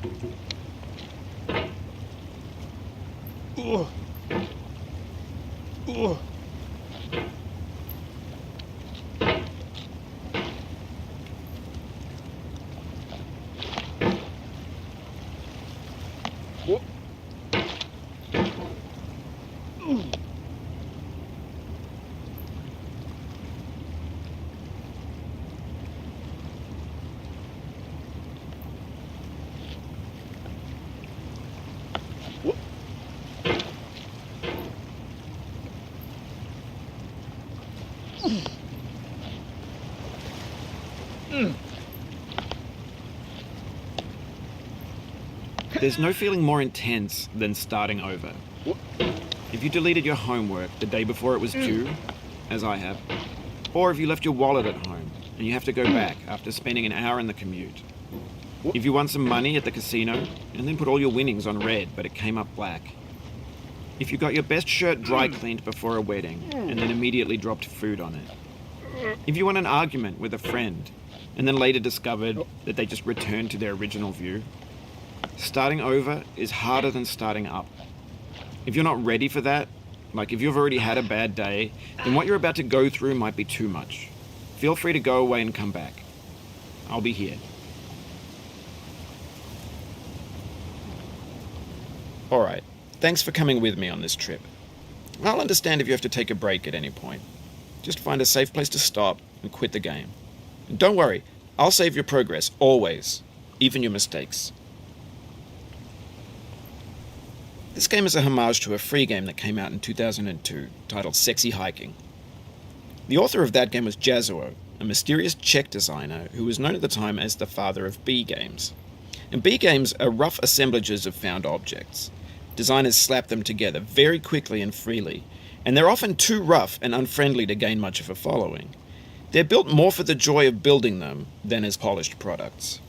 Ugh. Ugh. Whoop. Whoop. There's no feeling more intense than starting over. If you deleted your homework the day before it was due, as I have, or if you left your wallet at home and you have to go back after spending an hour in the commute. If you won some money at the casino and then put all your winnings on red but it came up black. If you got your best shirt dry cleaned before a wedding and then immediately dropped food on it. If you won an argument with a friend and then later discovered that they just returned to their original view. Starting over is harder than starting up. If you're not ready for that, like if you've already had a bad day, then what you're about to go through might be too much. Feel free to go away and come back. I'll be here. Alright, thanks for coming with me on this trip. I'll understand if you have to take a break at any point. Just find a safe place to stop and quit the game. And don't worry, I'll save your progress, always, even your mistakes. This game is a homage to a free game that came out in 2002, titled Sexy Hiking. The author of that game was Jazuo, a mysterious Czech designer who was known at the time as the father of B games. And B games are rough assemblages of found objects. Designers slap them together very quickly and freely, and they're often too rough and unfriendly to gain much of a following. They're built more for the joy of building them than as polished products.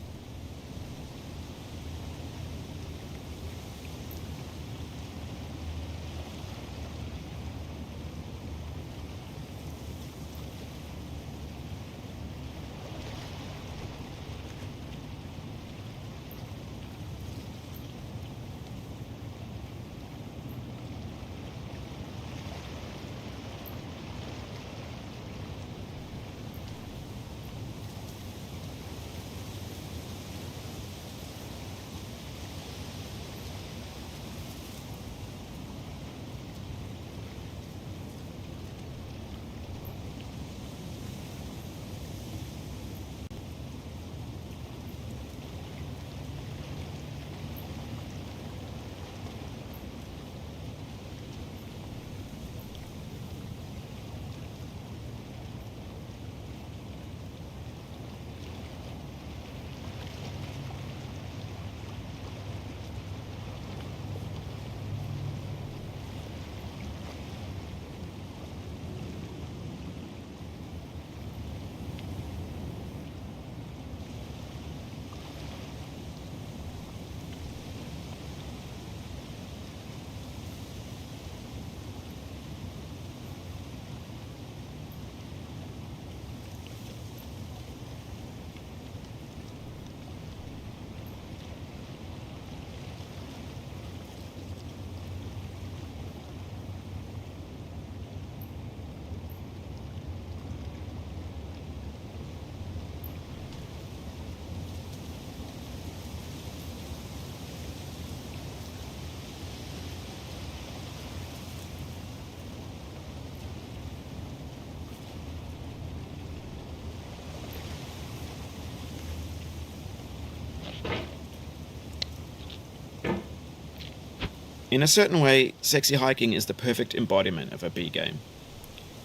In a certain way, Sexy Hiking is the perfect embodiment of a B game.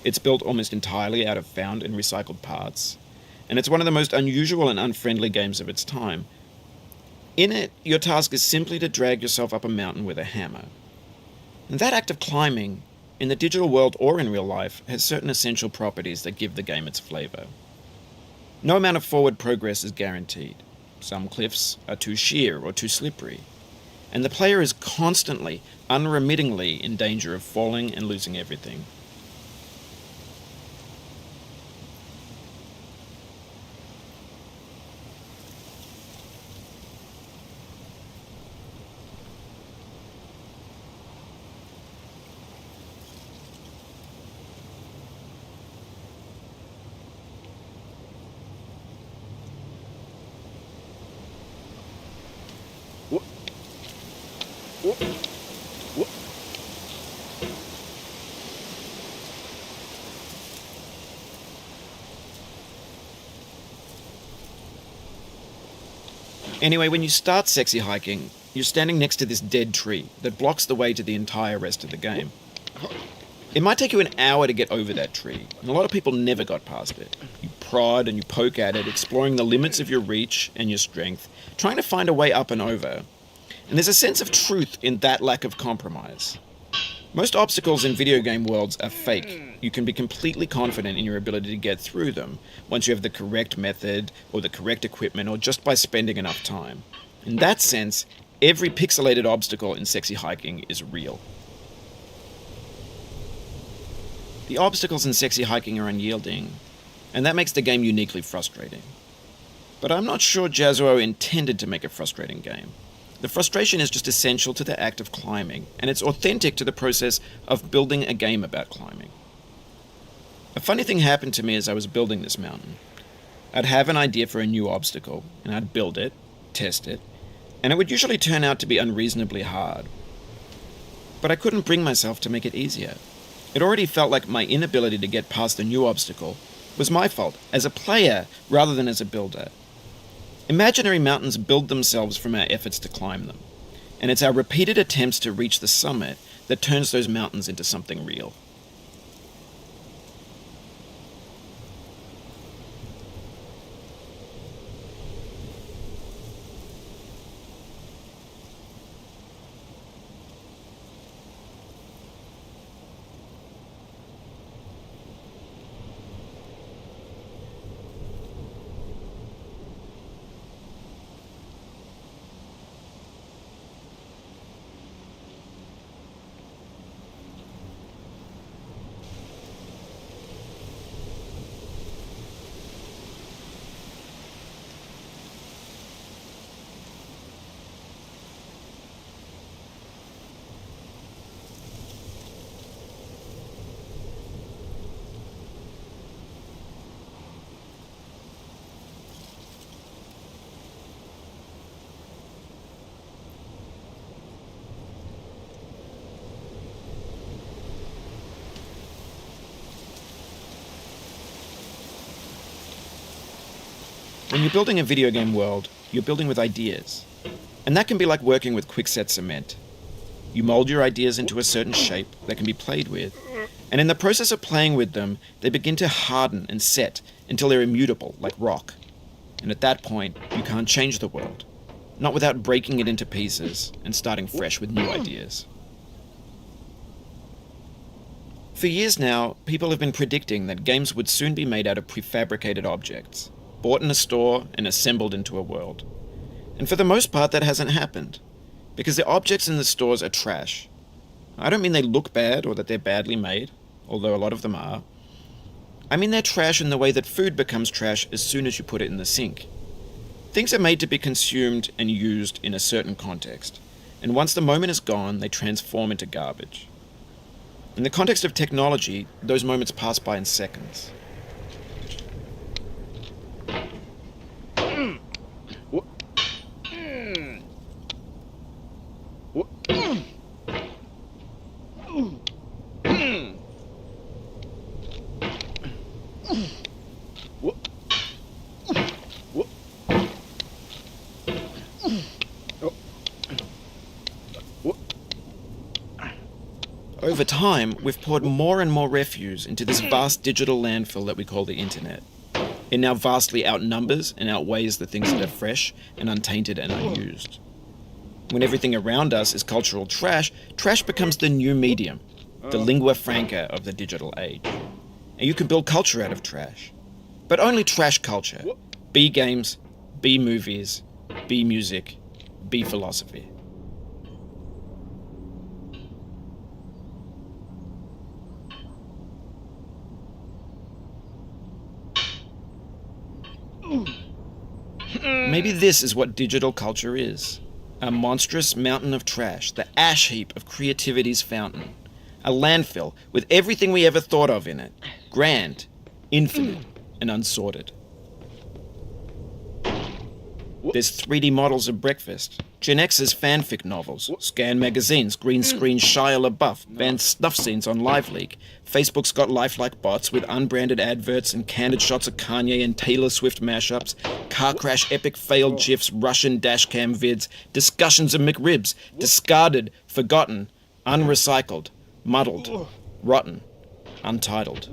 It's built almost entirely out of found and recycled parts, and it's one of the most unusual and unfriendly games of its time. In it, your task is simply to drag yourself up a mountain with a hammer. And that act of climbing, in the digital world or in real life, has certain essential properties that give the game its flavor. No amount of forward progress is guaranteed. Some cliffs are too sheer or too slippery, and the player is constantly, unremittingly in danger of falling and losing everything. Whoa. Whoa. Anyway, when you start sexy hiking, you're standing next to this dead tree that blocks the way to the entire rest of the game. It might take you an hour to get over that tree, and a lot of people never got past it. You prod and you poke at it, exploring the limits of your reach and your strength, trying to find a way up and over. And there's a sense of truth in that lack of compromise. Most obstacles in video game worlds are fake. You can be completely confident in your ability to get through them once you have the correct method or the correct equipment or just by spending enough time. In that sense, every pixelated obstacle in sexy hiking is real. The obstacles in sexy hiking are unyielding, and that makes the game uniquely frustrating. But I'm not sure Jazuo intended to make a frustrating game. The frustration is just essential to the act of climbing, and it's authentic to the process of building a game about climbing. A funny thing happened to me as I was building this mountain. I'd have an idea for a new obstacle, and I'd build it, test it, and it would usually turn out to be unreasonably hard. But I couldn't bring myself to make it easier. It already felt like my inability to get past the new obstacle was my fault as a player rather than as a builder. Imaginary mountains build themselves from our efforts to climb them, and it's our repeated attempts to reach the summit that turns those mountains into something real. When you're building a video game world, you're building with ideas. And that can be like working with quickset cement. You mold your ideas into a certain shape that can be played with, and in the process of playing with them, they begin to harden and set until they're immutable, like rock. And at that point, you can't change the world, not without breaking it into pieces and starting fresh with new ideas. For years now, people have been predicting that games would soon be made out of prefabricated objects, bought in a store and assembled into a world. And for the most part, that hasn't happened, because the objects in the stores are trash. I don't mean they look bad or that they're badly made, although a lot of them are. I mean they're trash in the way that food becomes trash as soon as you put it in the sink. Things are made to be consumed and used in a certain context, and once the moment is gone, they transform into garbage. In the context of technology, those moments pass by in seconds. Over time, we've poured more and more refuse into this vast digital landfill that we call the internet. It now vastly outnumbers and outweighs the things that are fresh and untainted and unused. When everything around us is cultural trash, trash becomes the new medium, the lingua franca of the digital age. And you can build culture out of trash. But only trash culture. B games, B movies, B music, B philosophy. Maybe this is what digital culture is. A monstrous mountain of trash, the ash heap of creativity's fountain. A landfill with everything we ever thought of in it. Grand, infinite, and unsorted. There's 3D models of breakfast, Gen X's fanfic novels, scan magazines, green screen Shia LaBeouf, banned snuff scenes on LiveLeak. Facebook's got lifelike bots with unbranded adverts and candid shots of Kanye and Taylor Swift mashups, car crash epic failed GIFs, Russian dashcam vids, discussions of McRibs, discarded, forgotten, unrecycled, muddled, rotten, untitled.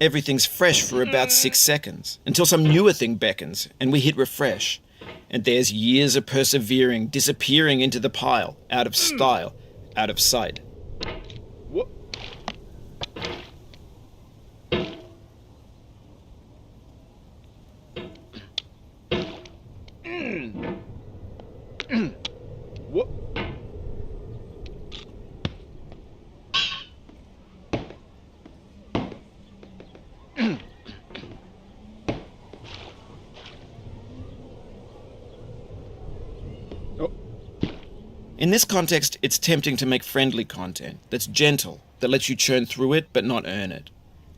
Everything's fresh for about 6 seconds, until some newer thing beckons, and we hit refresh. And there's years of persevering, disappearing into the pile, out of style, out of sight. In this context, it's tempting to make friendly content that's gentle, that lets you churn through it but not earn it.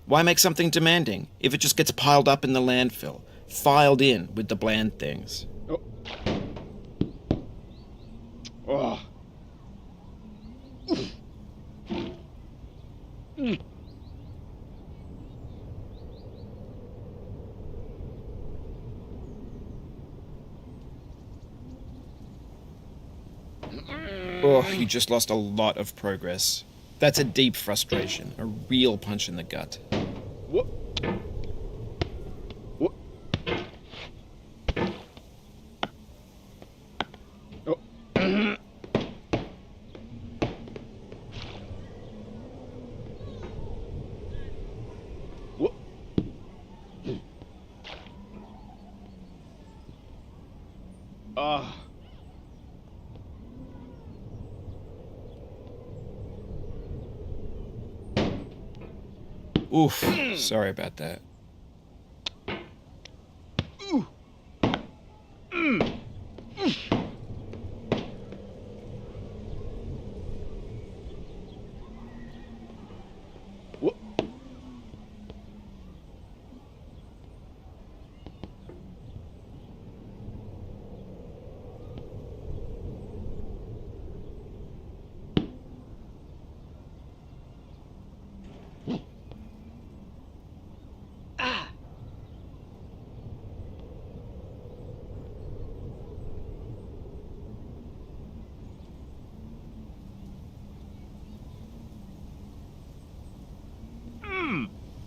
Why make something demanding if it just gets piled up in the landfill, filed in with the bland things? Oh, you just lost a lot of progress. That's a deep frustration, a real punch in the gut. Oof, sorry about that.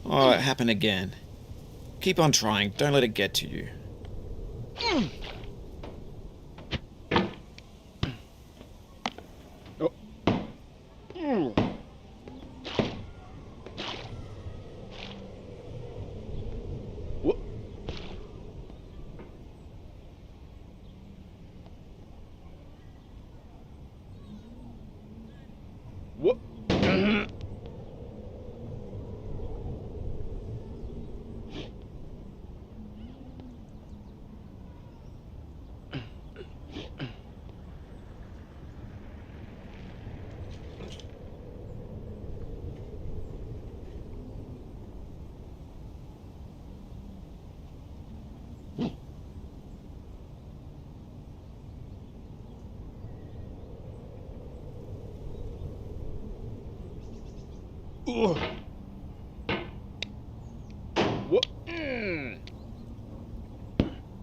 Oh, it happened again. Keep on trying, don't let it get to you.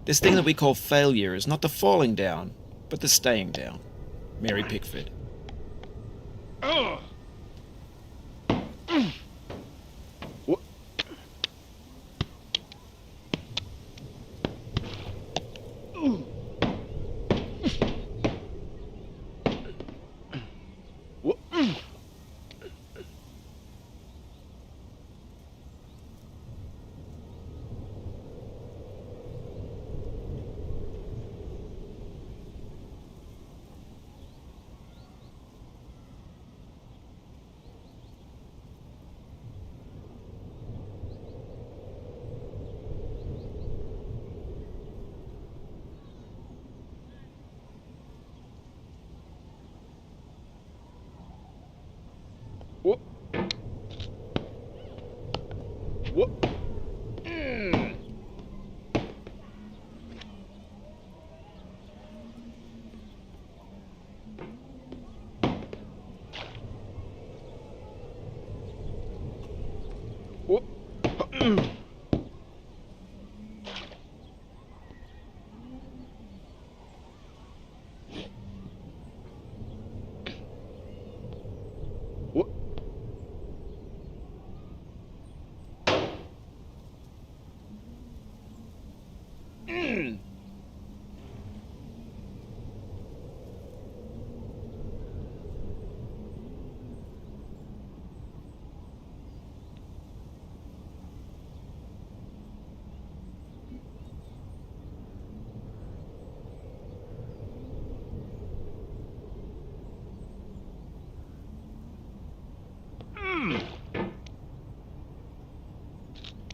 This thing that we call failure is not the falling down, but the staying down. Mary Pickford.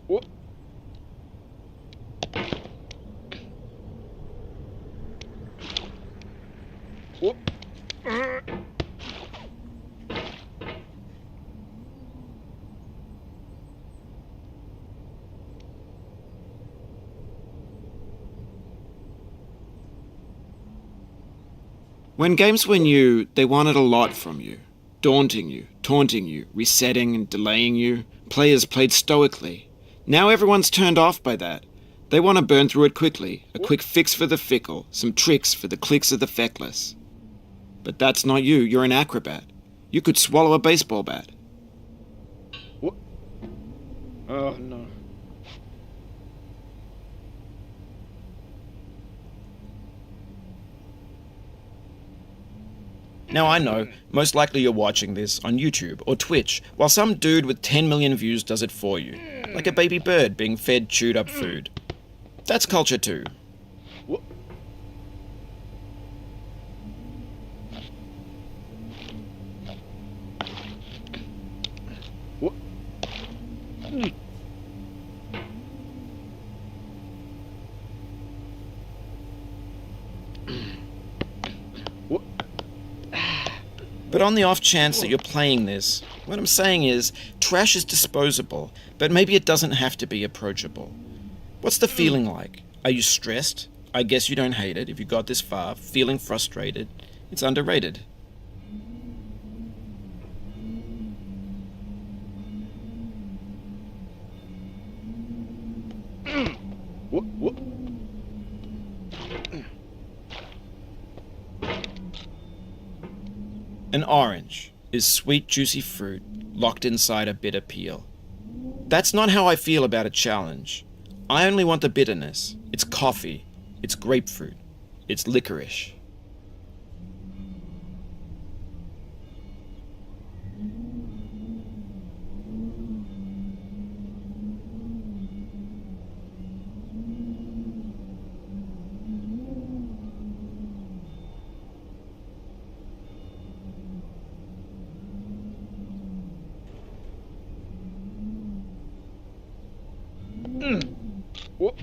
Whoop. Whoop. When games were new, they wanted a lot from you. Daunting you, taunting you, resetting and delaying you. Players played stoically. Now everyone's turned off by that. They want to burn through it quickly, a quick fix for the fickle, some tricks for the clicks of the feckless. But that's not you, you're an acrobat. You could swallow a baseball bat. Whoop. Oh, no. Now I know, most likely you're watching this on YouTube or Twitch, while some dude with 10 million views does it for you, like a baby bird being fed chewed up food. That's culture too. Whoop. Whoop. Whoop. But on the off chance that you're playing this, what I'm saying is, trash is disposable, but maybe it doesn't have to be approachable. What's the feeling like? Are you stressed? I guess you don't hate it if you got this far. Feeling frustrated? It's underrated. Whoop. Whoop. An orange is sweet, juicy fruit locked inside a bitter peel. That's not how I feel about a challenge. I only want the bitterness. It's coffee. It's grapefruit. It's licorice. Whoop.